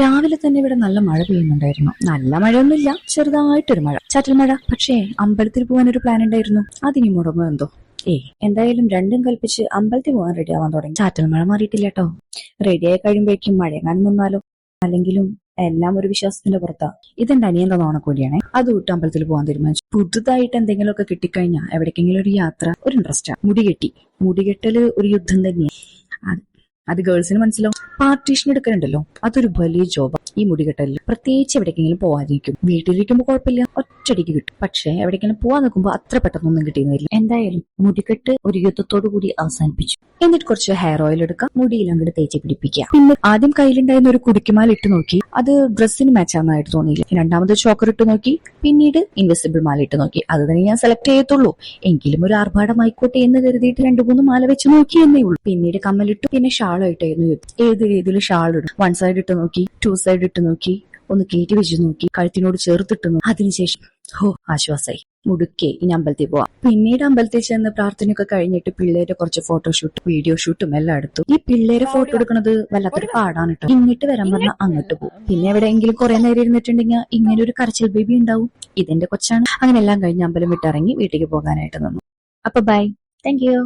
രാവിലെ തന്നെ ഇവിടെ നല്ല മഴ പെയ്യുന്നുണ്ടായിരുന്നു. നല്ല മഴയൊന്നുമില്ല, ചെറുതായിട്ടൊരു മഴ, ചാറ്റൽ മഴ. പക്ഷേ അമ്പലത്തിൽ പോകാൻ ഒരു പ്ലാൻ ഉണ്ടായിരുന്നു. അതിനി മുടങ്ങോ എന്തോ. എന്തായാലും രണ്ടും കൽപ്പിച്ച് അമ്പലത്തിൽ പോകാൻ റെഡി ആവാൻ തുടങ്ങി. ചാറ്റൽ മഴ മാറിയിട്ടില്ല കേട്ടോ. റെഡിയായി കഴിയുമ്പോഴേക്കും മഴയെങ്ങാനും നിന്നാലോ. അല്ലെങ്കിലും എല്ലാം ഒരു വിശ്വാസത്തിന്റെ പുറത്താ. ഇതെന്റെ അനിയന്റെ ഓണക്കൂടിയാണേ. അത് വിട്ട് അമ്പലത്തിൽ പോകാൻ തീരുമാനിച്ചു. പുതുതായിട്ട് എന്തെങ്കിലുമൊക്കെ കിട്ടിക്കഴിഞ്ഞാൽ എവിടേക്കെങ്കിലും ഒരു യാത്ര, ഒരു ഇൻട്രസ്റ്റാ. മുടികെട്ടല് ഒരു യുദ്ധം തന്നെയാണ്. അത് ഗേൾസിന് മനസ്സിലാവും. പാർട്ടീഷൻ എടുക്കലുണ്ടല്ലോ, അതൊരു വലിയ ജോബാ. ഈ മുടികെട്ടലിൽ പ്രത്യേകിച്ച് എവിടേക്കെങ്കിലും പോവാതിരിക്കും. വീട്ടിലിരിക്കുമ്പോൾ കുഴപ്പമില്ല, ഒറ്റടിക്ക് കിട്ടും. പക്ഷെ എവിടേക്കെങ്കിലും പോവാൻ നിൽക്കുമ്പോൾ അത്ര പെട്ടെന്നൊന്നും കിട്ടിയെന്നില്ല. എന്തായാലും മുടികെട്ട് ഒരു യുദ്ധത്തോടു കൂടി അവസാനിപ്പിച്ചു. എന്നിട്ട് കുറച്ച് ഹെയർ ഓയിൽ എടുക്കുക, മുടിയിൽ അങ്ങോട്ട് തേച്ച് പിടിപ്പിക്കുക. പിന്നെ ആദ്യം കയ്യിലുണ്ടായിരുന്ന ഒരു കുടിക്കുമാൽ ഇട്ട് നോക്കി, അത് ഡ്രസ്സിന് മാച്ച് ആവുന്നതായിട്ട് തോന്നിയില്ല. രണ്ടാമത് ചോക്കർ ഇട്ട് നോക്കി, പിന്നീട് ഇൻവെസിബിൾ മാല ഇട്ട് നോക്കി. അത് തന്നെ ഞാൻ സെലക്ട് ചെയ്യത്തുള്ളൂ. എങ്കിലും ഒരു ആർഭാടമായിക്കോട്ടെ എന്ന് കരുതിയിട്ട് 2-3 മാല വെച്ച് നോക്കിയെന്നേ ഉള്ളൂ. പിന്നീട് കമ്മലിട്ടു, പിന്നെ ഷാളായിട്ടായിരുന്നു യുദ്ധം. ഏത് രീതിയിൽ ഷാൾ ഇടും. 1 സൈഡ് ഇട്ട് നോക്കി, 2 സൈഡ് ഇട്ട് നോക്കി, ഒന്ന് കയറ്റി വെച്ച് നോക്കി, കഴുത്തിനോട് ചേർത്തിട്ട് നോക്കി. അതിനുശേഷം ആശ്വാസമായി. മുടുക്കെ ഇനി അമ്പലത്തിൽ പോവാം. പിന്നീട് അമ്പലത്തിൽ ചെന്ന് പ്രാർത്ഥനയൊക്കെ കഴിഞ്ഞിട്ട് പിള്ളേരെ കുറച്ച് ഫോട്ടോഷൂട്ട്, വീഡിയോ ഷൂട്ടും എല്ലാം എടുത്തു. ഈ പിള്ളേരെ ഫോട്ടോ എടുക്കുന്നത് വല്ലാത്തൊരു പാടാണ് കേട്ടോ. ഇങ്ങോട്ട് വരാൻ പറഞ്ഞാൽ അങ്ങോട്ട് പോകും. പിന്നെ എവിടെയെങ്കിലും കുറെ നേരം ഇരുന്നിട്ടുണ്ടെങ്കിൽ ഇങ്ങനെ ഒരു കരച്ചിൽ ബേബി ഉണ്ടാവും. ഇതെന്റെ കൊച്ചാണ്. അങ്ങനെ എല്ലാം കഴിഞ്ഞ് അമ്പലം വിട്ടിറങ്ങി വീട്ടിലേക്ക് പോകാനായിട്ട് നിന്നു. അപ്പൊ ബൈ, താങ്ക് യു.